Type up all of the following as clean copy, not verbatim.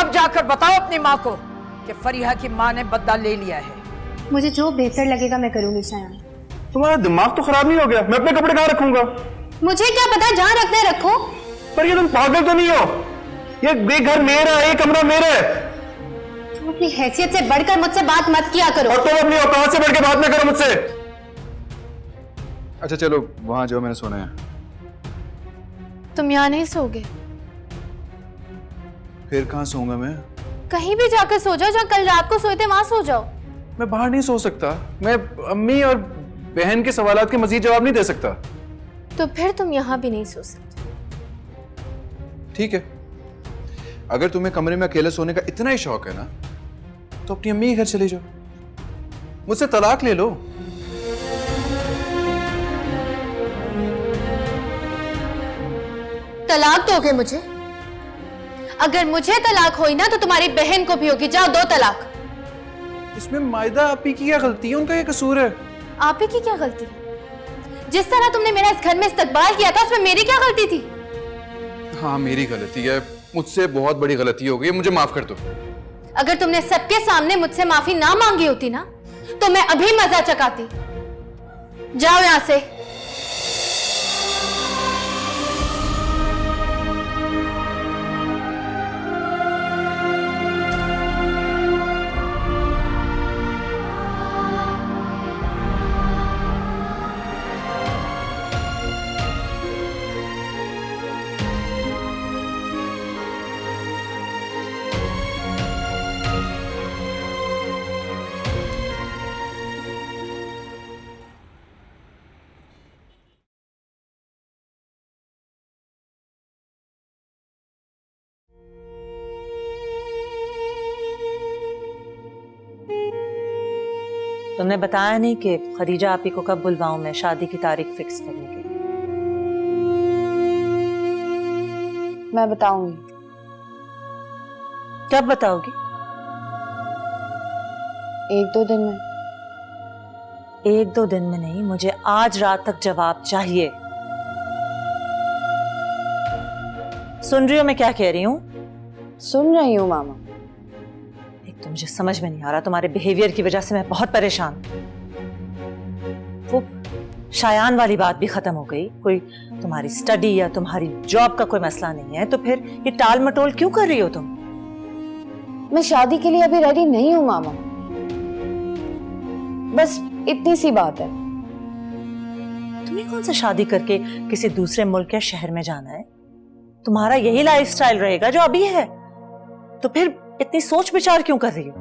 अब जाकर बताओ अपनी माँ को कि फरीहा की माँ ने बदला ले लिया है। मुझे जो बेहतर लगेगा मैं करूंगी शायान। तुम्हारा दिमाग तो खराब नहीं हो गया? मैं अपने कपड़े कहाँ रखूंगा? मुझे क्या पता, जहाँ रखना है रखो। पर ये तुम पागल तो नहीं हो? ये घर मेरा है, ये कमरा मेरा है। तुम अपनी हैसियत से बढ़कर मुझसे बात मत किया करो। और तुम अपनी औकात से बढ़ के बात ना करो मुझसे। अच्छा चलो वहां जाओ, मैंने सुना है। तुम यहाँ नहीं सोगे? फिर कहाँ सोऊंगा मैं? कहीं भी जाकर सो जाओ, जहाँ कल रात को सोए थे वहां सो जाओ। मैं बाहर नहीं सो सकता। मैं अम्मी और बहन के सवालात के मजीद जवाब नहीं दे सकता। तो फिर तुम यहाँ भी नहीं सो सकते। ठीक है, अगर तुम्हें कमरे में अकेले सोने का इतना ही शौक है ना, तो अपनी अम्मी के घर चले जाओ, मुझसे तलाक ले लो। तलाक दोगे मुझे? अगर मुझे तलाक हुई ना तो तुम्हारी बहन को भी होगी। जाओ दो तलाक। इसमें मायदा आपी की क्या गलती है? उनका क्या कसूर है? आप ही की क्या गलती है? जिस तरह तुमने मेरा इस घर में इस्तकबाल किया था उसमें मेरी क्या गलती थी? हाँ मेरी गलती है, मुझसे बहुत बड़ी गलती हो गई, मुझे माफ कर दो। अगर तुमने सबके सामने मुझसे माफी ना मांगी होती ना तो मैं अभी मजा चकाती। जाओ यहां से। तुमने बताया नहीं कि खदीजा आपी को कब बुलवाऊं मैं शादी की तारीख फिक्स करने के लिए? मैं बताऊंगी। कब बताओगी? 1-2 दिन में। 1-2 दिन में नहीं, मुझे आज रात तक जवाब चाहिए। सुन रही हो मैं क्या कह रही हूँ? सुन रही हूँ मामा। एक तो मुझे समझ में नहीं आ रहा, तुम्हारे बिहेवियर की वजह से मैं बहुत परेशान हूं। वो शायान वाली बात भी खत्म हो गई, कोई तुम्हारी स्टडी या तुम्हारी जॉब का कोई मसला नहीं है, तो फिर ये टाल मटोल क्यों कर रही हो तुम? मैं शादी के लिए अभी रेडी नहीं हूँ मामा, बस इतनी सी बात है। तुम्हें कौन सा शादी करके किसी दूसरे मुल्क या शहर में जाना है? तुम्हारा यही लाइफस्टाइल रहेगा जो अभी है, तो फिर इतनी सोच विचार क्यों कर रही हो?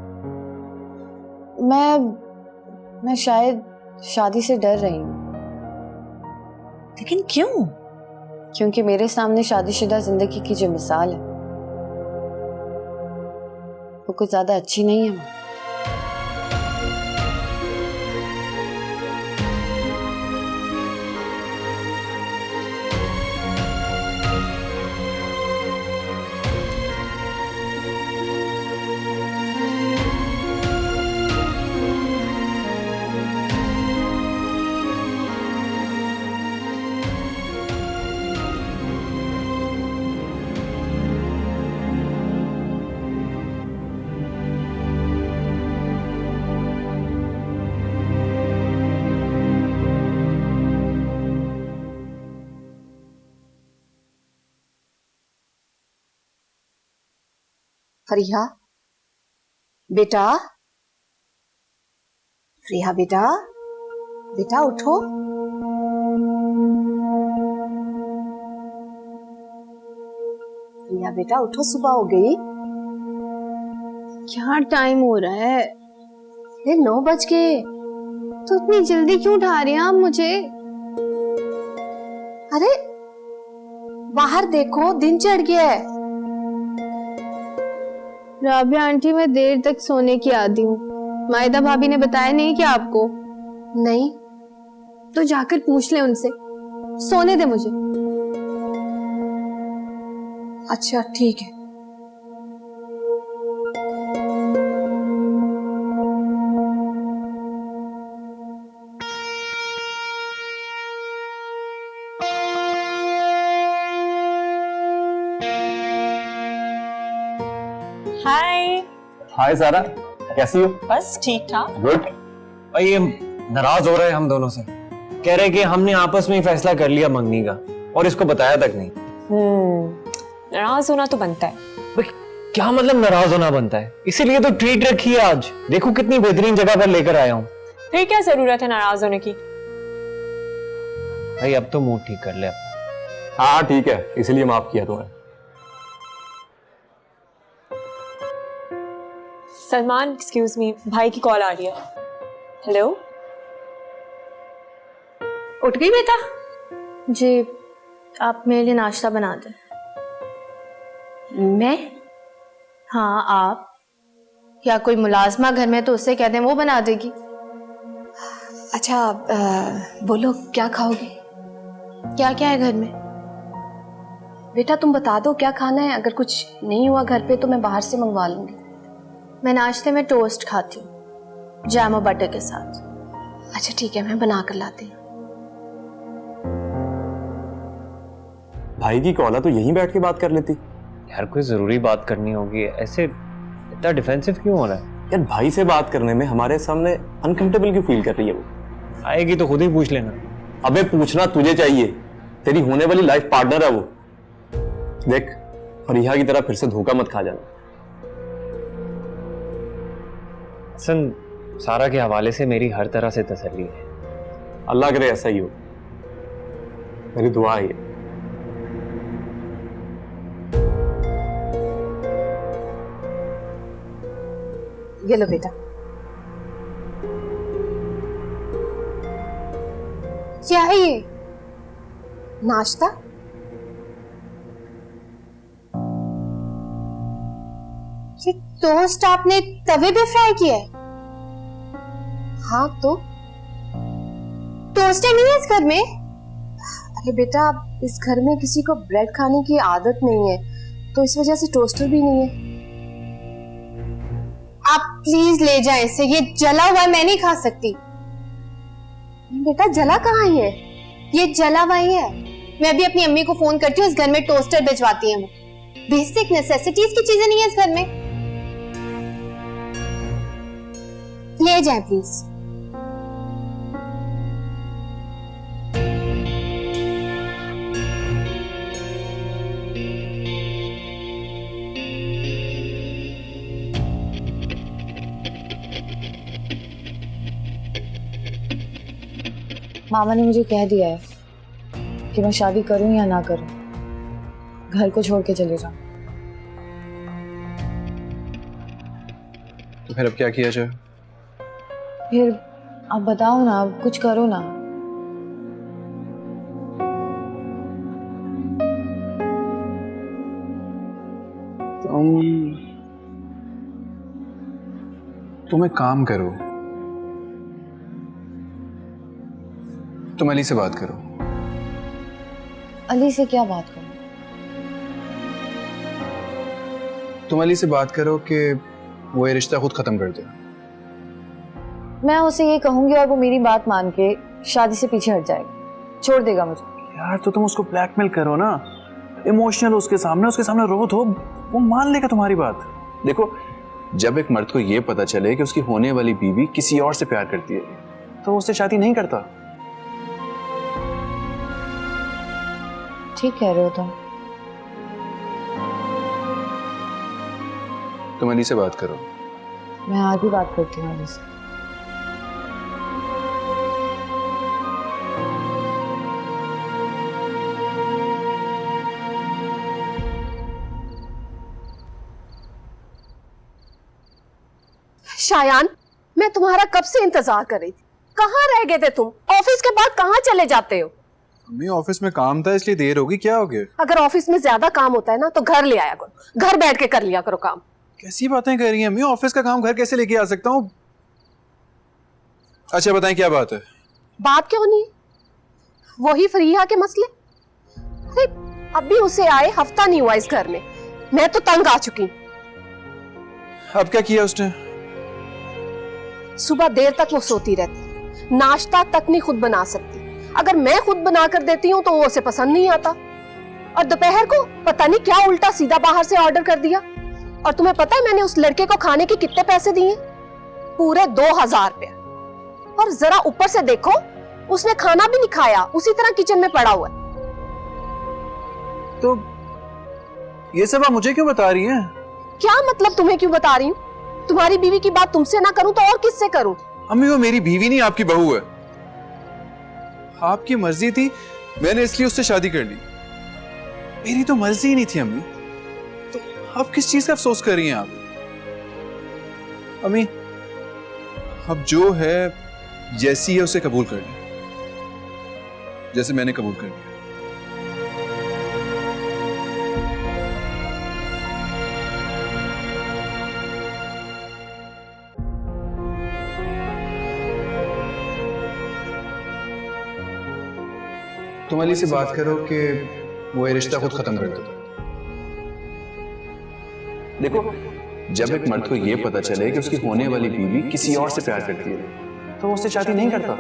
मैं शायद शादी से डर रही हूँ। लेकिन क्यों? क्योंकि मेरे सामने शादीशुदा जिंदगी की जो मिसाल है वो कुछ ज्यादा अच्छी नहीं है माँ। फरीहा बेटा, फरीहा बेटा, बेटा उठो। फरीहा बेटा उठो, सुबह हो गई। क्या टाइम हो रहा है? 9 बज गए। तो इतनी जल्दी क्यों उठा रहे हैं आप मुझे? अरे बाहर देखो, दिन चढ़ गया है। राबिया आंटी, मैं देर तक सोने की आदी हूँ। मायदा भाभी ने बताया नहीं क्या आपको? नहीं। तो जाकर पूछ ले उनसे, सोने दे मुझे। अच्छा ठीक है। हाय। हाय सारा, कैसी हो? बस ठीक ठाक। गुड। भाई ये नाराज हो रहे हैं हम दोनों से, कह रहे हैं कि हमने आपस में ही फैसला कर लिया मंगनी का और इसको बताया तक नहीं। नाराज होना तो बनता है। भाई क्या मतलब नाराज होना बनता है? इसीलिए तो ट्रीट रखी है आज, देखो कितनी बेहतरीन जगह पर लेकर आया हूँ। फिर क्या जरूरत है नाराज होने की? भाई अब तो मूड ठीक कर ले। हाँ ठीक है, इसीलिए माफ किया तुम्हें। सलमान, एक्सक्यूज मी, भाई की कॉल आ रही है। हेलो, उठ गई बेटा? जी, आप मेरे लिए नाश्ता बना दें। मैं? हाँ आप, या कोई मुलाजमा घर में तो उससे कह दें वो बना देगी। अच्छा बोलो क्या खाओगे? क्या क्या है घर में? बेटा तुम बता दो क्या खाना है, अगर कुछ नहीं हुआ घर पे तो मैं बाहर से मंगवा लूंगी। मैं नाश्ते में टोस्ट खाती हूँ, जैम और बटर के साथ। अच्छा ठीक है, मैं बना कर लाती हूँ। भाई की कॉल है तो यहीं बैठ के बात कर लेती। यार कोई जरूरी बात करनी होगी, ऐसे इतना डिफेंसिव क्यों हो रहा है? यार भाई से बात करने में हमारे सामने अनकंफर्टेबल क्यों फील कर रही है वो? आएगी तो खुद ही पूछ लेना। अबे पूछना तुझे चाहिए, तेरी होने वाली लाइफ पार्टनर है वो। देख फरीहा की तरह फिर से धोखा मत खा जाना। हसन, सारा के हवाले से मेरी हर तरह से तसल्ली है। अल्लाह करे ऐसा ही हो, मेरी दुआ है ये। ये लो बेटा। क्या है ये? नाश्ता। ये टोस्ट आपने तवे पे फ्राई किया है? हाँ तो टोस्टर नहीं है इस घर में? अरे बेटा इस घर में किसी को ब्रेड खाने की आदत नहीं है, तो इस वजह से टोस्टर भी नहीं है। आप प्लीज ले जाएं इसे, ये जला हुआ है, मैं नहीं खा सकती। बेटा जला कहाँ है? ये जला हुआ ही है। मैं अभी अपनी अम्मी को फोन करती हूँ, इस घर में टोस्टर भिजवाती हैं वो। बेसिक नेसेसिटीज की चीजें नहीं है इस घर में। ले जाएं प्लीज। मामा ने मुझे कह दिया है कि मैं शादी करूं या ना करूं, घर को छोड़ के चले जाऊं। तो फिर अब क्या किया जाए? फिर आप बताओ ना, अब कुछ करो ना। तुम एक काम करो, तुम अली से बात करो। अली से क्या बात करूं? तुम अली से बात करो कि वो ये रिश्ता खुद खत्म कर दे। मैं उसे ये कहूंगी और वो मेरी बात मान के शादी से पीछे हट जाएगा, छोड़ देगा मुझे। यार तो तुम उसको ब्लैकमेल करो ना, इमोशनल उसके सामने रो तो वो मान लेगा तुम्हारी बात। देखो जब एक मर्द को ये पता चले कि उसकी होने वाली बीवी किसी और से प्यार करती है तो वो उससे शादी नहीं करता। ठीक कह रहे हो तुम अली से बात करो। मैं आज भी बात करती हूँ अली से। शायान, मैं तुम्हारा कब से इंतजार कर रही थी। कहाँ रह गए थे तुम? ऑफिस के बाद कहाँ चले जाते हो? अम्मी ऑफिस में काम था इसलिए देर होगी। क्या हो गया? अगर ऑफिस में ज्यादा काम होता है ना तो घर ले आया करो, घर बैठ के कर लिया करो काम। कैसी बातें कर रही हैं अम्मी? ऑफिस का काम घर कैसे लेके आ सकता हूँ? अच्छा बताएं क्या बात है? बात क्यों नहीं? वही फरीहा के मसले। अरे अभी उसे आए हफ्ता नहीं हुआ इस घर में, मैं तो तंग आ चुकी। अब क्या किया उसने? सुबह देर तक वो सोती रहती, नाश्ता तक नहीं खुद बना सकती। अगर मैं खुद बना कर देती हूँ तो वो उसे पसंद नहीं आता। और दोपहर को पता नहीं क्या उल्टा सीधा बाहर से ऑर्डर कर दिया। और तुम्हें पता है मैंने उस लड़के को खाने के कितने पैसे दिए? पूरे 2000 रुपए। और जरा ऊपर से देखो, उसने खाना भी नहीं खाया, उसी तरह किचन में पड़ा हुआ है। तो ये सब आप मुझे क्यों बता रही हैं? क्या मतलब तुम्हें क्यों बता रही हूँ? तुम्हारी बीवी की बात तुमसे ना करूं तो और किससे करूं? अम्मी वो मेरी बीवी नहीं, आपकी बहू है। आपकी मर्जी थी, मैंने इसलिए उससे शादी कर ली। मेरी तो मर्जी ही नहीं थी अम्मी। तो आप किस चीज का अफसोस कर रही हैं आप? अम्मी अब जो है जैसी है उसे कबूल कर लें, जैसे मैंने कबूल कर लिया। तुम अली से बात करो कि वो ये रिश्ता खुद खत्म कर दो। देखो, जब एक मर्द को ये पता चले कि उसकी होने वाली बीवी किसी और से प्यार करती है तो वो उससे शादी नहीं करता।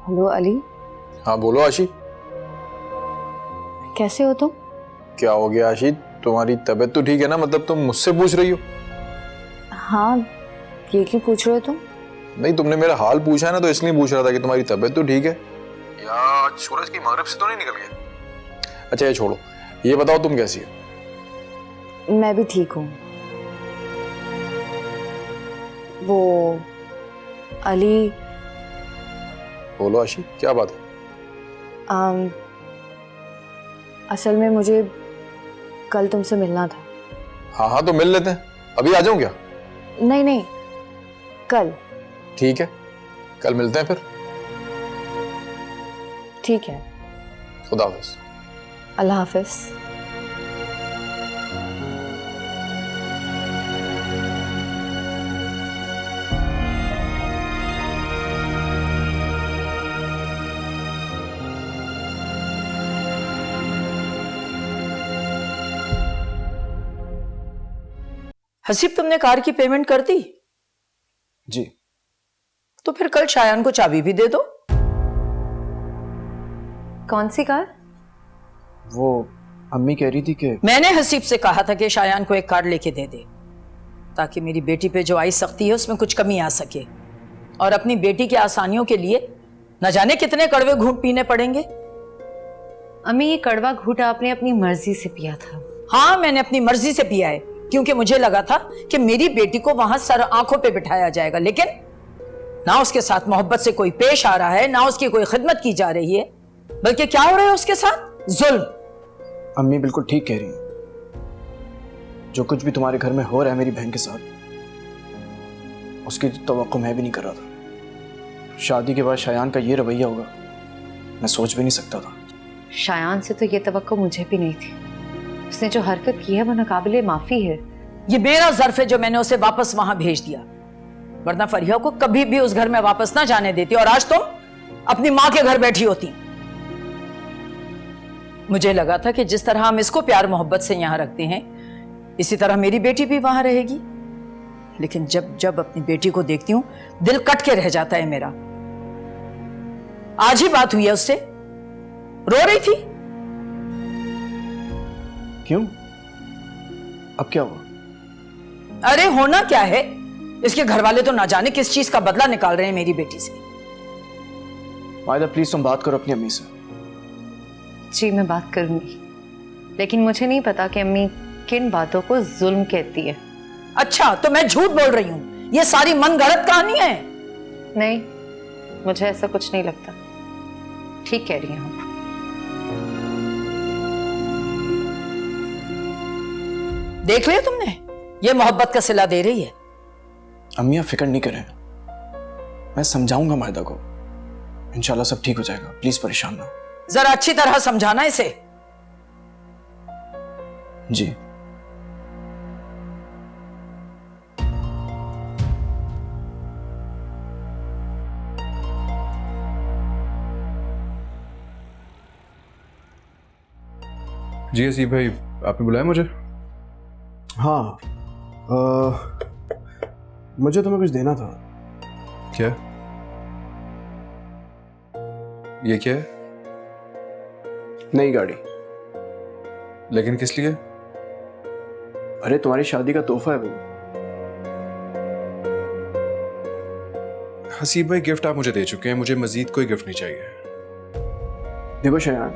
हेलो अली, हाँ बोलो आशी। कैसे हो तुम? क्या हो गया आशी? तुम्हारी तबीयत तो ठीक है ना? मतलब तुम मुझसे पूछ रही हो? हाँ, ये क्यों पूछ रहे हो तुम? नहीं, तुमने मेरा हाल पूछा है ना, तो इसलिए पूछ रहा था कि तुम्हारी तबीयत तो ठीक है या सूरज की मगरिब से तो नहीं निकल गया। अच्छा ये छोड़ो, ये बताओ तुम कैसी हो? मैं भी ठीक हूँ। वो अली, बोलो आशी, क्या बात है? असल में मुझे कल तुमसे मिलना था। हाँ हाँ तो मिल लेते हैं। अभी आ जाऊं क्या? नहीं नहीं, कल। ठीक है, कल मिलते हैं फिर। ठीक है, खुदा हाफिज। अल्लाह हाफिज। हसीब, तुमने कार की पेमेंट कर दी? जी। तो फिर कल शायान को चाबी भी दे दो। कौन सी कार? वो अम्मी कह रही थी कि मैंने हसीब से कहा था कि शायान को एक कार लेके दे दे, ताकि मेरी बेटी पे जो आई सख्ती है उसमें कुछ कमी आ सके, और अपनी बेटी की आसानियों के लिए न जाने कितने कड़वे घूंट पीने पड़ेंगे। अम्मी, ये कड़वा घूंट आपने अपनी मर्जी से पिया था। हाँ, मैंने अपनी मर्जी से पिया है, क्योंकि मुझे लगा था कि मेरी बेटी को वहां सर आंखों पे बिठाया जाएगा, लेकिन ना उसके साथ मोहब्बत से कोई पेश आ रहा है, ना उसकी कोई खिदमत की जा रही है, बल्कि क्या हो रहा है उसके साथ? जुल्म। अम्मी बिल्कुल ठीक कह रही हैं। जो कुछ भी तुम्हारे घर में हो रहा है मेरी बहन के साथ, उसकी तवक्को मैं भी नहीं कर रहा था। शादी के बाद शायान का ये रवैया होगा, मैं सोच भी नहीं सकता था। शायान से तो ये तवक्को मुझे भी नहीं थी। उसने जो हरकत की है वो नाकाबिले माफी है। ये मेरा ज़र्फ है जो मैंने उसे वापस वहां भेज दिया, वरना फरिया को कभी भी उस घर में वापस ना जाने देती, और आज तुम अपनी मां के घर बैठी होती। मुझे लगा था कि जिस तरह हम इसको प्यार मोहब्बत से यहां रखते हैं, इसी तरह मेरी बेटी भी वहां रहेगी। लेकिन जब जब अपनी बेटी को देखती हूं, दिल कट के रह जाता है मेरा। आज ही बात हुई है उससे, रो रही थी। क्यों? अब क्या हुआ? अरे होना क्या है, इसके घर वाले तो ना जाने किस चीज का बदला निकाल रहे हैं मेरी बेटी से। वायदा प्लीज तुम बात करो अपनी अम्मी से। जी मैं बात करूंगी, लेकिन मुझे नहीं पता कि अम्मी किन बातों को जुल्म कहती है। अच्छा, तो मैं झूठ बोल रही हूं? ये सारी मनगढ़ंत कहानी है? नहीं, मुझे ऐसा कुछ नहीं लगता। ठीक कह रही हूँ। देख लिया तुमने, ये मोहब्बत का सिला दे रही है। अम्मी आप फिक्र नहीं करें, मैं समझाऊंगा मायदा को, इंशाल्लाह सब ठीक हो जाएगा। प्लीज परेशान ना हो। जरा अच्छी तरह समझाना इसे। जी। जी हसीब भाई, आपने बुलाया मुझे? हाँ, मुझे तुम्हें कुछ देना था। क्या? ये क्या है? नई गाड़ी। लेकिन किस लिए? अरे तुम्हारी शादी का तोहफा है वो। हसीब भाई, गिफ्ट आप मुझे दे चुके हैं, मुझे मजीद कोई गिफ्ट नहीं चाहिए। देखो शयान,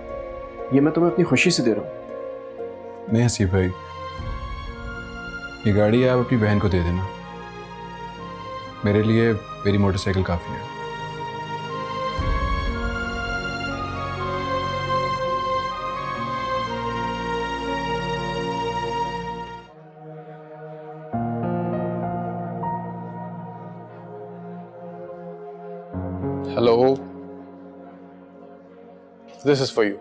ये मैं तुम्हें अपनी खुशी से दे रहा हूँ। नहीं हसीब भाई, ये गाड़ी आप अपनी बहन को दे देना, मेरे लिए मेरी मोटरसाइकिल काफी है। Hello, this is for you.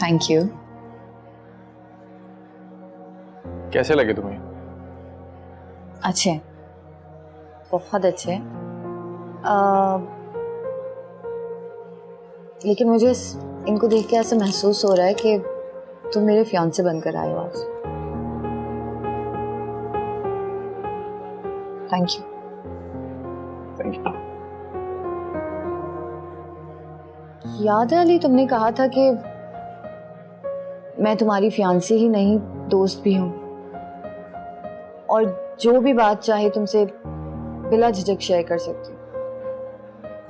Thank you. कैसे लगे तुम्हें? अच्छे, बहुत अच्छे। लेकिन मुझे इनको देख के ऐसा महसूस हो रहा है कि तुम मेरे फियांसे बनकर आए हो आज। Thank you. Thank you. याद है अली, तुमने कहा था कि मैं तुम्हारी फियांसी ही नहीं, दोस्त भी हूं, और जो भी बात चाहे तुमसे बिला झिझक शेयर कर सकती हूँ।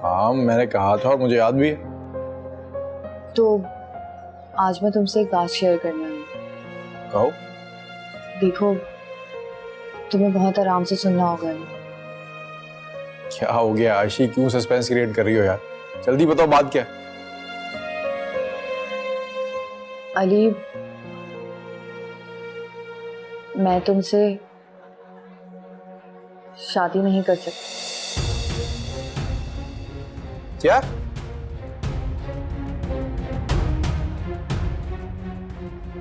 हाँ, मैंने कहा था और मुझे याद भी है। तो आज मैं तुमसे एक बात शेयर करना है। कहो। देखो, तुम्हें बहुत आराम से सुनना होगा। क्या हो गया आयशी, क्यों सस्पेंस क्रिएट कर रही हो यार? जल्दी बताओ बात क्या है। अली, मैं तुमसे शादी नहीं कर सकती। क्या?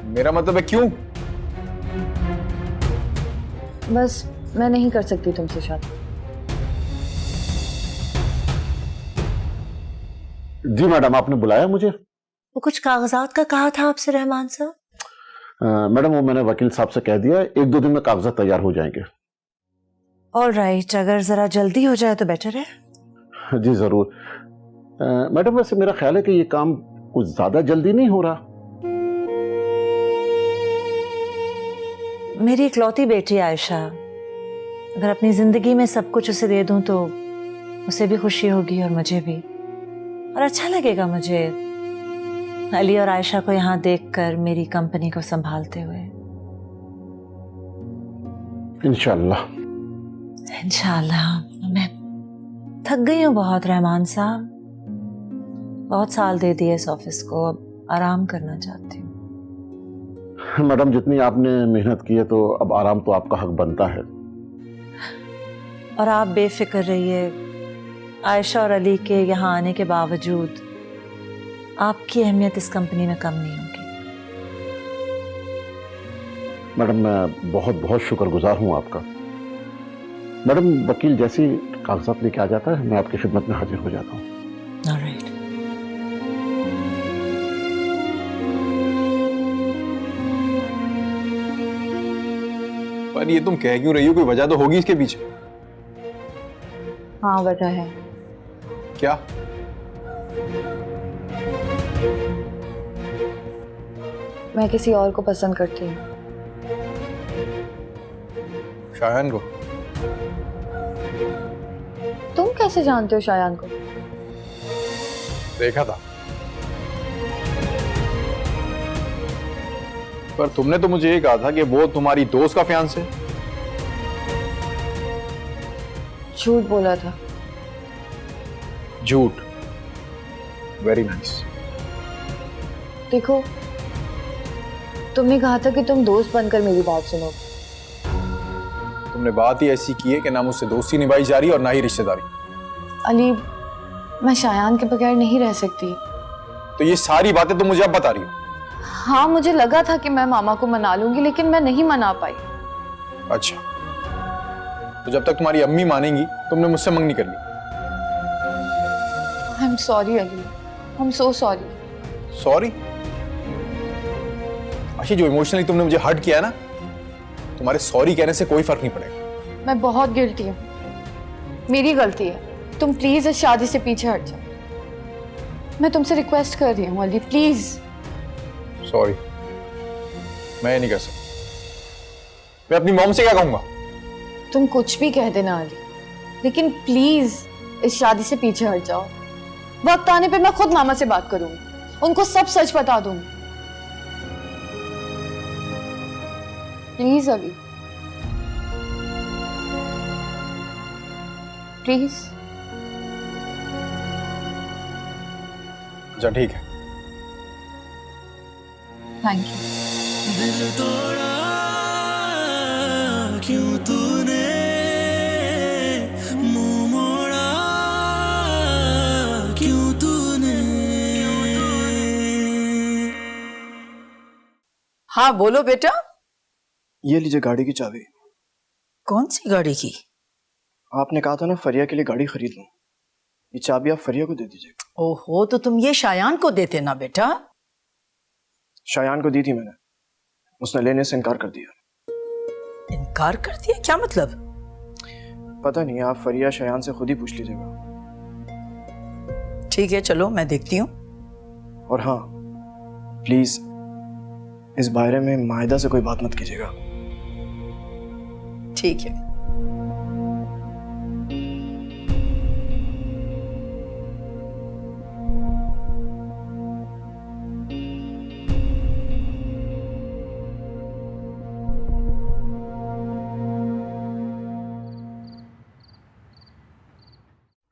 मेरा मतलब है क्यों? बस मैं नहीं कर सकती तुमसे शादी। जी मैडम, आपने बुलाया मुझे? वो कुछ कागजात का कहा था आपसे रहमान साहब। मैडम, वो मैंने वकील साहब से कह दिया, 1-2 दिन में कागजात तैयार हो जाएंगे। ऑल राइट, अगर जरा जल्दी हो जाए तो बेटर है। जी जरूर। मैडम, वैसे मेरा ख्याल है कि ये काम कुछ ज्यादा जल्दी नहीं हो रहा। मेरी इकलौती बेटी आयशा, अगर अपनी जिंदगी में सब कुछ उसे दे दूं तो उसे भी खुशी होगी और मुझे भी, और अच्छा लगेगा मुझे अली और आयशा को यहाँ देखकर मेरी कंपनी को संभालते हुए। इंशाल्लाह। इंशाल्लाह। मैं थक गई हूँ बहुत रहमान साहब, बहुत साल दे दिए इस ऑफिस को, अब आराम करना चाहती हूँ। मैडम, जितनी आपने मेहनत की है तो अब आराम तो आपका हक बनता है। और आप बेफिक्र रहिए, आयशा और अली के यहाँ आने के बावजूद आपकी अहमियत इस कंपनी में कम नहीं होगी। मैडम, मैं बहुत बहुत शुक्रगुजार हूँ आपका। मैडम, वकील जैसी कागजात लेके आ जाता है, मैं आपकी खिदमत में हाजिर हो जाता हूँ। ऑलराइट। पर ये तुम कह क्यों रही हो? कोई वजह तो होगी इसके पीछे। हाँ, वजह है। क्या? मैं किसी और को पसंद करती हूँ। शायान को? तुम कैसे जानते हो शायान को? देखा था। पर तुमने तो मुझे ये कहा था कि वो तुम्हारी दोस्त का फियांसे है। झूठ बोला था। झूठ? Very nice. देखो, तुमने कहा था कि तुम दोस्त बनकर मेरी बात सुनो। तुमने बात ही ऐसी की है कि ना मुझसे दोस्ती निभाई जा रही और ना ही रिश्तेदारी। अली, मैं शायान के बगैर नहीं रह सकती। तो ये सारी बातें तुम मुझे अब बता रही हो? हाँ, मुझे लगा था कि मैं मामा को मना लूंगी, लेकिन मैं नहीं मना पाई। अच्छा, तो जब तक तुम्हारी अम्मी मानेंगी तुमने मुझसे मंगनी कर ली। I am sorry Ali, I am so sorry. Sorry? Ashi, जो इमोशनली तुमने मुझे हर्ट किया है ना, तुम्हारे सॉरी कहने से कोई फर्क नहीं पड़ेगा। मैं बहुत गिल्टी हूँ। मेरी गलती है, तुम प्लीज इस शादी से पीछे हट जाओ। मैं तुमसे रिक्वेस्ट कर रही हूँ अली, प्लीज। सॉरी, मैं ये नहीं कर सकता। मैं अपनी मॉम से क्या कहूंगा? तुम कुछ भी कह देना अली, लेकिन प्लीज इस शादी से पीछे हट जाओ। वक्त आने पर मैं खुद मामा से बात करूंगी, उनको सब सच बता दूंगी। Please Ali, please. अच्छा ठीक है। Thank you. दिल तोड़ा क्यों तूने, मुंह मोड़ा क्यों तूने। हाँ बोलो बेटा। ये लीजिए गाड़ी की चाबी। कौन सी गाड़ी की? आपने कहा था ना फरिया के लिए गाड़ी खरीद लूं, ये चाबी आप फरिया को दे दीजिए। ओहो, तो तुम ये शायान को देते ना बेटा। शायान को दी थी मैंने, उसने लेने से इनकार कर दिया। इनकार कर दिया? क्या मतलब? पता नहीं, आप फरिया शायान से खुद ही पूछ लीजिएगा। ठीक है चलो, मैं देखती हूँ। और हाँ प्लीज इस बारे में मायदा से कोई बात मत कीजिएगा। ठीक है।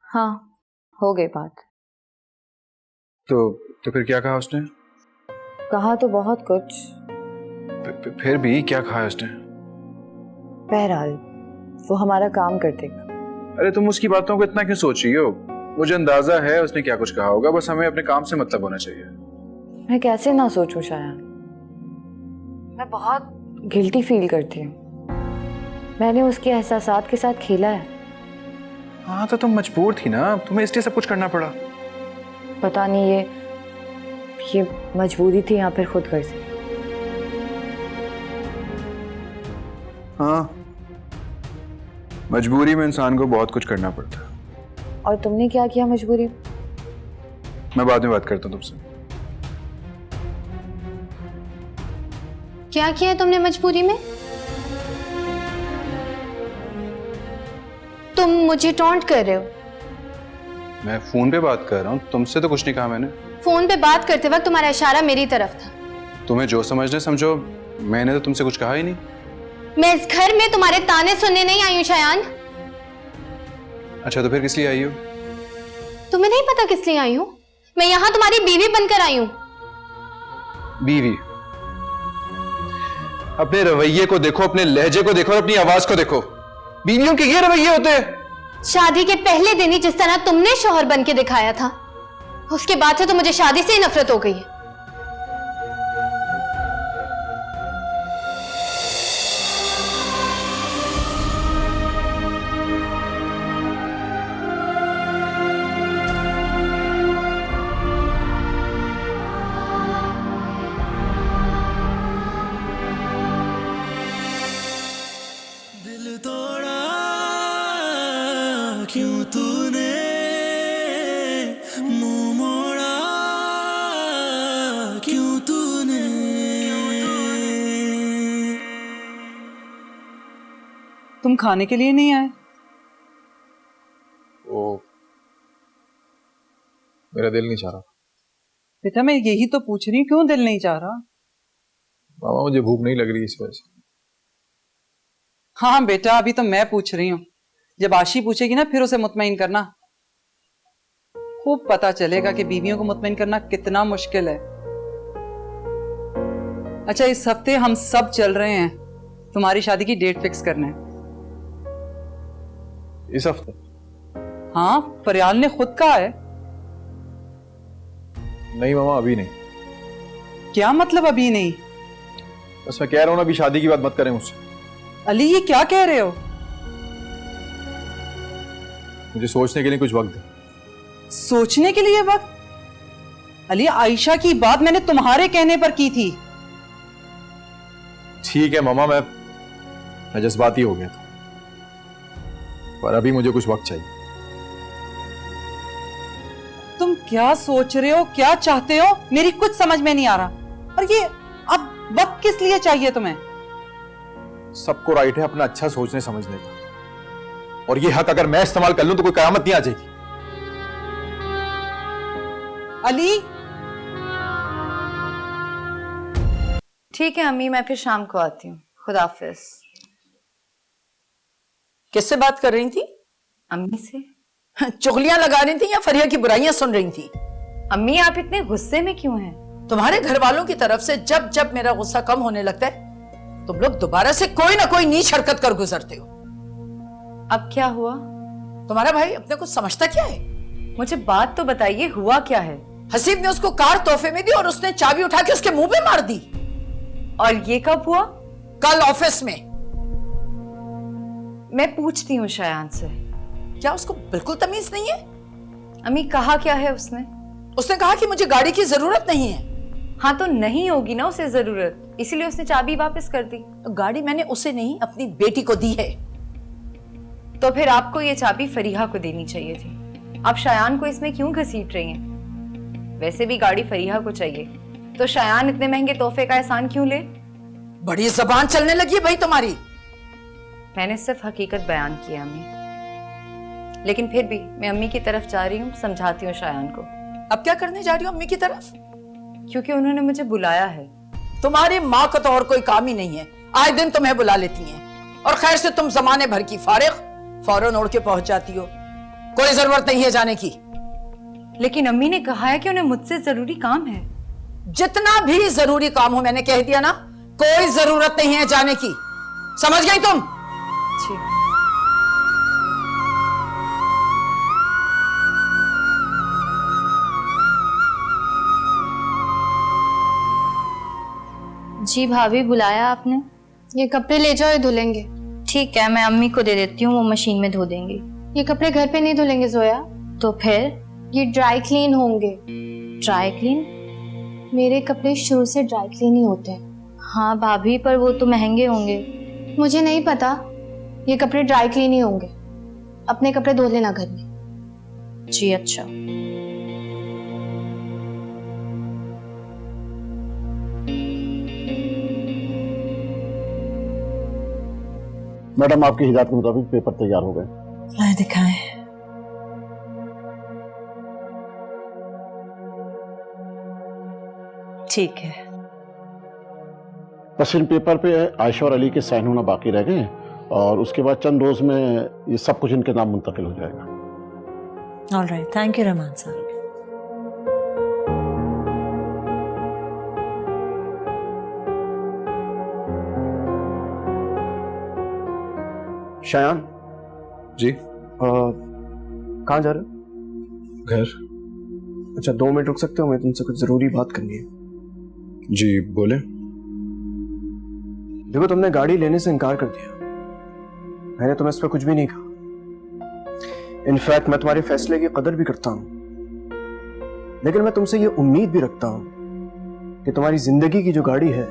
हाँ, हो गई बात। तो फिर क्या कहा उसने? कहा तो बहुत कुछ। फिर भी क्या कहा उसने? बहरहाल वो हमारा काम कर देगा। अरे तुम उसकी बातों को इतना क्यों सोच रही हो? मुझे अंदाजा है उसने क्या कुछ कहा होगा, बस हमें अपने काम से मतलब होना चाहिए। मैं कैसे ना सोचूं शायद, मैं बहुत गिल्टी फील करती हूँ। मैंने उसके एहसासात के साथ खेला है। हाँ तो तुम मजबूर थी ना, तुम्हें इसलिए सब कुछ करना पड़ा। पता नहीं ये मजबूरी थी या फिर खुद गर्जी। हाँ, मजबूरी में इंसान को बहुत कुछ करना पड़ता है। और तुमने क्या किया मजबूरी? मैं बाद में बात करता हूँ तुमसे। क्या किया तुमने मजबूरी में? तुम मुझे टॉन्ट कर रहे हो। मैं फोन पे बात कर रहा हूँ, तुमसे तो कुछ नहीं कहा मैंने। फोन पे बात करते वक्त तुम्हारा इशारा मेरी तरफ था। तुम्हें जो समझना समझो, मैंने तो तुमसे कुछ कहा ही नहीं। मैं इस घर में तुम्हारे ताने सुनने नहीं आई हूँ शायान। अच्छा तो फिर किस लिए आई हो? तुम्हें नहीं पता किस लिए आई हूँ? मैं यहाँ तुम्हारी बीवी बनकर आई हूँ। बीवी? अपने रवैये को देखो, अपने लहजे को देखो और अपनी आवाज को देखो। बीवियों के ये रवैये होते हैं? शादी के पहले दिन ही जिस तरह तुमने शौहर बन के दिखाया था, उसके बाद से तो मुझे शादी से ही नफरत हो गई है। दिल तोड़ा क्यों तूने, मुंह मोड़ा क्यों तूने। तुम खाने के लिए नहीं आए? ओ, मेरा दिल नहीं चाह रहा। बेटा मैं यही तो पूछ रही हूँ, क्यों दिल नहीं चाह रहा? मामा मुझे भूख नहीं लग रही इस वजह से। हाँ बेटा, अभी तो मैं पूछ रही हूँ, जब आशी पूछेगी ना फिर उसे मुतमईन करना। खूब पता चलेगा कि बीवियों को मुतमईन करना कितना मुश्किल है। अच्छा, इस हफ्ते हम सब चल रहे हैं तुम्हारी शादी की डेट फिक्स करने। इस हफ्ते? हाँ, फरियाल ने खुद कहा है। नहीं मामा, अभी नहीं। क्या मतलब अभी नहीं? बस मैं कह रहा हूं ना, अभी शादी की बात मत करें मुझसे। अली ये क्या कह रहे हो? मुझे सोचने के लिए कुछ वक्त दे। सोचने के लिए वक्त? अली आयशा की बात मैंने तुम्हारे कहने पर की थी। ठीक है मामा, मैं जज्बाती हो गया था। पर अभी मुझे कुछ वक्त चाहिए। तुम क्या सोच रहे हो, क्या चाहते हो, मेरी कुछ समझ में नहीं आ रहा। और ये अब वक्त किस लिए चाहिए तुम्हें? सबको राइट है अपना अच्छा सोचने समझने का, और ये हक अगर मैं इस्तेमाल कर लूं तो कोई कयामत नहीं आ जाएगी। अली, ठीक है अम्मी, मैं फिर शाम को आती हूँ। खुदा हाफिज। किससे बात कर रही थी? अम्मी से। चुगलियां लगा रही थी या फरिया की बुराइयां सुन रही थी? अम्मी आप इतने गुस्से में क्यों हैं? तुम्हारे घर वालों की तरफ से जब जब मेरा गुस्सा कम होने लगता है तुम लोग दोबारा से कोई ना कोई नीच हरकत कर गुजरते हो। अब क्या हुआ? तुम्हारा भाई अपने को समझता क्या है? मुझे बात तो बताइए, हुआ क्या है? हसीब ने उसको कार तोहफे में दी और उसने चाबी उठा के उसके मुंह पे मार दी। और ये कब हुआ? कल ऑफिस में। मैं पूछती हूँ शायान से। क्या उसको बिल्कुल तमीज नहीं है? अम्मी कहा क्या है उसने? उसने कहा कि मुझे गाड़ी की जरूरत नहीं है। हाँ तो नहीं होगी ना उसे जरूरत, इसीलिए उसने चाबी वापस कर दी। तो गाड़ी मैंने उसे नहीं अपनी बेटी को दी है। तो फिर आपको ये चाबी फरीहा को देनी चाहिए थी। आप शायान को इसमें क्यों घसीट रही हैं? वैसे भी गाड़ी फरीहा को चाहिए, तो शायान इतने महंगे तोहफे का एहसान क्यों ले? बड़ी जबान चलने लगी है भाई तुम्हारी। मैंने सिर्फ हकीकत बयान किया अम्मी, लेकिन फिर भी मैं अम्मी की तरफ जा रही हूँ, समझाती हूँ शायान को। अब क्या करने जा रही हो अम्मी की तरफ? क्योंकि उन्होंने मुझे बुलाया है। तुम्हारी माँ को तो और कोई काम ही नहीं है, आए दिन तुम्हें बुला लेती हैं। और खैर से तुम जमाने भर की फारिग, फौरन उड़ के पहुंच जाती हो, कोई जरूरत नहीं है जाने की। लेकिन अम्मी ने कहा है कि उन्हें मुझसे जरूरी काम है। जितना भी जरूरी काम हो मैंने कह दिया ना, कोई जरूरत नहीं है जाने की। समझ गई तुम? जी भाभी, बुलाया आपने? ये कपड़े ले जाओ, ये धुलेंगे। ठीक है, मैं अम्मी को दे देती हूँ, वो मशीन में धो देंगी। ये कपड़े घर पे नहीं धुलेंगे जोया। तो फिर? ये ड्राई क्लीन होंगे। Dry clean? मेरे कपड़े शुरू से ड्राई क्लीन ही होते हैं। हाँ भाभी, पर वो तो महंगे होंगे। मुझे नहीं पता, ये कपड़े ड्राई क्लीन ही होंगे। अपने कपड़े धो लेना घर में। जी अच्छा। मैडम आपकी हिदायत के मुताबिक पेपर तैयार हो गए। लाए दिखाएं। ठीक है। बस इन पेपर पे आयशा और अली के साइन होना बाकी रह गए और उसके बाद चंद रोज में ये सब कुछ इनके नाम मुंतकिल हो जाएगा। ऑलराइट, थैंक यू रहमान साहब। शायान जी। कहाँ जा रहे हो? घर। अच्छा 2 मिनट रुक सकते हो? मैं तुमसे कुछ जरूरी बात करनी है। जी बोले। देखो तुमने गाड़ी लेने से इनकार कर दिया, मैंने तुम्हें इस पर कुछ भी नहीं कहा। इनफैक्ट मैं तुम्हारे फैसले की कदर भी करता हूं, लेकिन मैं तुमसे ये उम्मीद भी रखता हूं कि तुम्हारी जिंदगी की जो गाड़ी है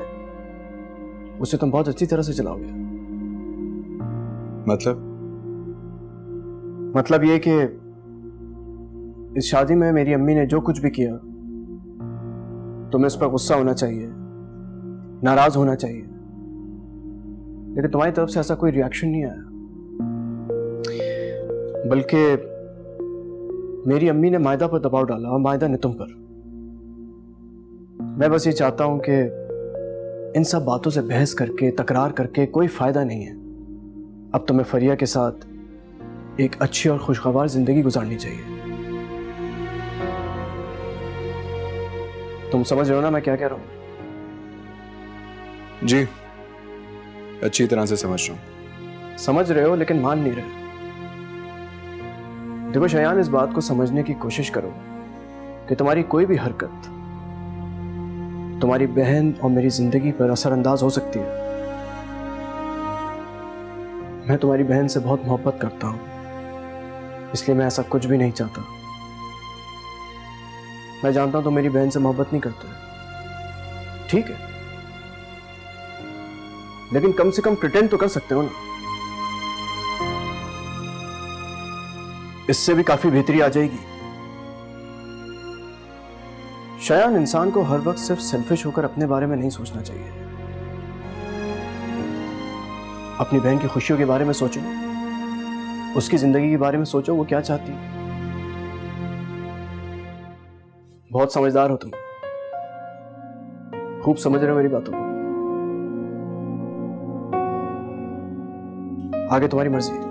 उसे तुम बहुत अच्छी तरह से चलाओगे। मतलब ये कि इस शादी में मेरी अम्मी ने जो कुछ भी किया तुम्हें इस पर गुस्सा होना चाहिए, नाराज होना चाहिए, लेकिन तुम्हारी तरफ से ऐसा कोई रिएक्शन नहीं आया। बल्कि मेरी अम्मी ने मायदा पर दबाव डाला और मायदा ने तुम पर। मैं बस ये चाहता हूं कि इन सब बातों से बहस करके तकरार करके कोई फायदा नहीं है। अब तुम्हें फरिया के साथ एक अच्छी और खुशगवार जिंदगी गुजारनी चाहिए। तुम समझ रहे हो ना मैं क्या कह रहा हूं? जी अच्छी तरह से समझ रहा हूं। समझ रहे हो लेकिन मान नहीं रहे। देखो शयान, इस बात को समझने की कोशिश करो कि तुम्हारी कोई भी हरकत तुम्हारी बहन और मेरी जिंदगी पर असरअंदाज हो सकती है। मैं तुम्हारी बहन से बहुत मोहब्बत करता हूं, इसलिए मैं ऐसा कुछ भी नहीं चाहता। मैं जानता हूं तुम मेरी बहन से मोहब्बत नहीं करते, ठीक है, लेकिन कम से कम प्रिटेंड तो कर सकते हो ना। इससे भी काफी बेहतरी आ जाएगी। शायान, इंसान को हर वक्त सिर्फ सेल्फिश होकर अपने बारे में नहीं सोचना चाहिए। अपनी बहन की खुशियों के बारे में सोचो, उसकी जिंदगी के बारे में सोचो, वो क्या चाहती है। बहुत समझदार हो तुम, खूब समझ रहे हो मेरी बातों को। आगे तुम्हारी मर्जी।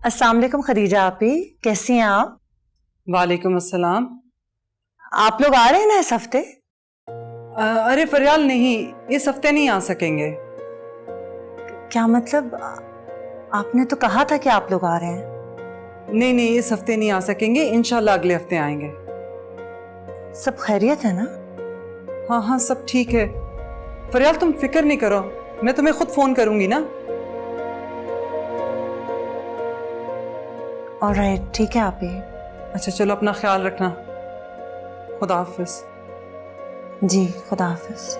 अस्सलाम वालेकुम खदीजा आपी, कैसी हैं आप? वालेकुम अस्सलाम। आप लोग आ रहे हैं ना इस हफ्ते? अरे फरियाल, नहीं, इस हफ्ते नहीं आ सकेंगे। क्या मतलब? आपने तो कहा था कि आप लोग आ रहे हैं। नहीं नहीं, इस हफ्ते नहीं आ सकेंगे, इंशाल्लाह अगले हफ्ते आएंगे। सब खैरियत है ना? हाँ हाँ, सब ठीक है। फरियाल तुम फिक्र नहीं करो, मैं तुम्हें खुद फोन करूंगी ना। ऑलराइट, ठीक है आपी। अच्छा चलो, अपना ख्याल रखना। खुदा हाफिज। जी, खुदा हाफिज।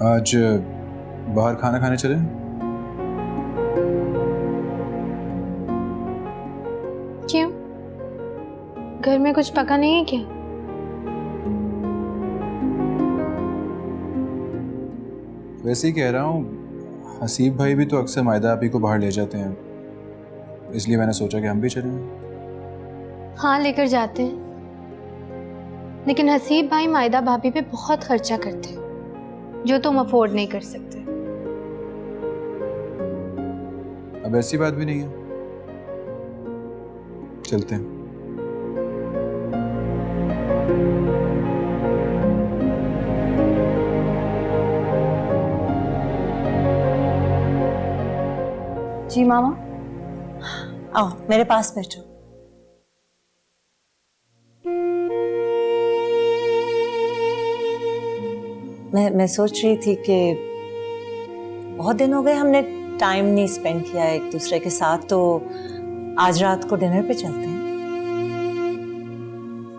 आज बाहर खाना खाने चले? क्यों? घर में कुछ पका नहीं है क्या? वैसे ही कह रहा हूँ, हसीब भाई भी तो अक्सर मायदा आपी को बाहर ले जाते हैं, इसलिए मैंने सोचा कि हम भी चलें। हाँ, लेकर जाते हैं, लेकिन हसीब भाई मायदा भाभी पे बहुत खर्चा करते हैं जो तुम अफोर्ड नहीं कर सकते। अब ऐसी बात भी नहीं है, चलते हैं। जी मामा। आओ मेरे पास बैठो। मैं सोच रही थी कि बहुत दिन हो गए हमने टाइम नहीं स्पेंड किया एक दूसरे के साथ, तो आज रात को डिनर पे चलते हैं।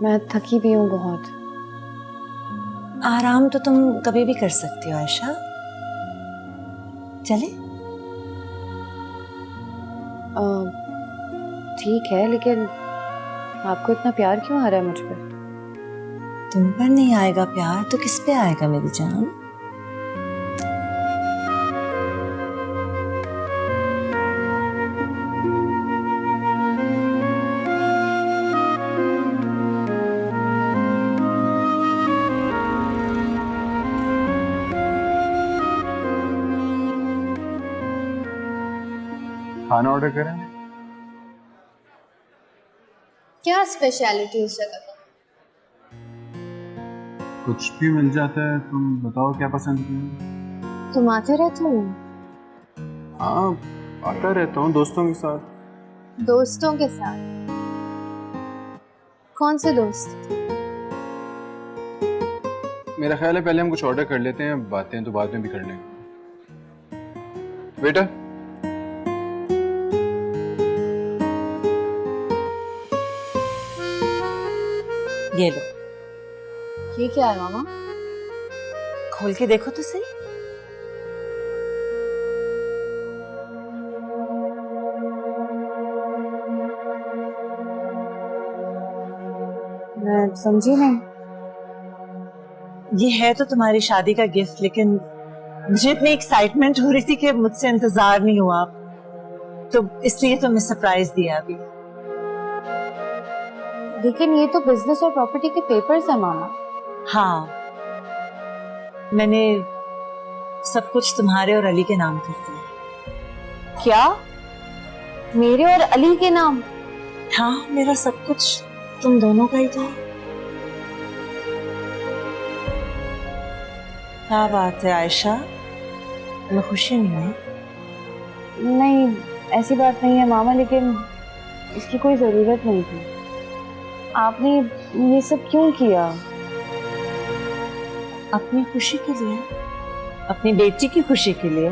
मैं थकी भी हूँ बहुत। आराम तो तुम कभी भी कर सकती हो आयशा। चले? ठीक है, लेकिन आपको इतना प्यार क्यों आ रहा है मुझ पर? तुम पर नहीं आएगा प्यार तो किस पे आएगा मेरी जान? खाना ऑर्डर करें? क्या स्पेशलिटी इस जगह का? कुछ भी मिल जाता है, तुम बताओ क्या पसंद है। तुम आते रहते हो? हाँ, आता रहता हूँ दोस्तों के साथ। दोस्तों के साथ? कौन से दोस्त? मेरा ख्याल है पहले हम कुछ ऑर्डर कर लेते हैं, बातें तो बाद में भी कर लेंगे। बेटा ये लो। ये क्या है मामा? खोल के देखो तो सही। मैं समझी नहीं। ये है तो तुम्हारी शादी का गिफ्ट, लेकिन मुझे इतनी एक्साइटमेंट हो रही थी कि मुझसे इंतजार नहीं हुआ, तो इसलिए तुम्हें सरप्राइज दिया अभी। लेकिन ये तो बिजनेस और प्रॉपर्टी के पेपर्स है मामा। हाँ, मैंने सब कुछ तुम्हारे और अली के नाम कर दिया। क्या? मेरे और अली के नाम? हाँ, मेरा सब कुछ तुम दोनों का ही था। क्या बात है आयशा, तुम्हें खुशी नहीं है? नहीं, ऐसी बात नहीं है मामा, लेकिन इसकी कोई जरूरत नहीं थी। आपने ये सब क्यों किया? अपनी खुशी के लिए, अपनी बेटी की खुशी के लिए।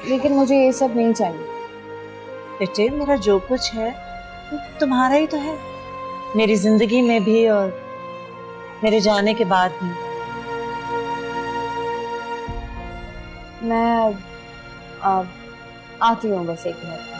लेकिन मुझे ये सब नहीं चाहिए। बेटे, मेरा जो कुछ है वो तुम्हारा ही तो है, मेरी जिंदगी में भी और मेरे जाने के बाद भी। मैं आती हूँ बस 1 मिनट।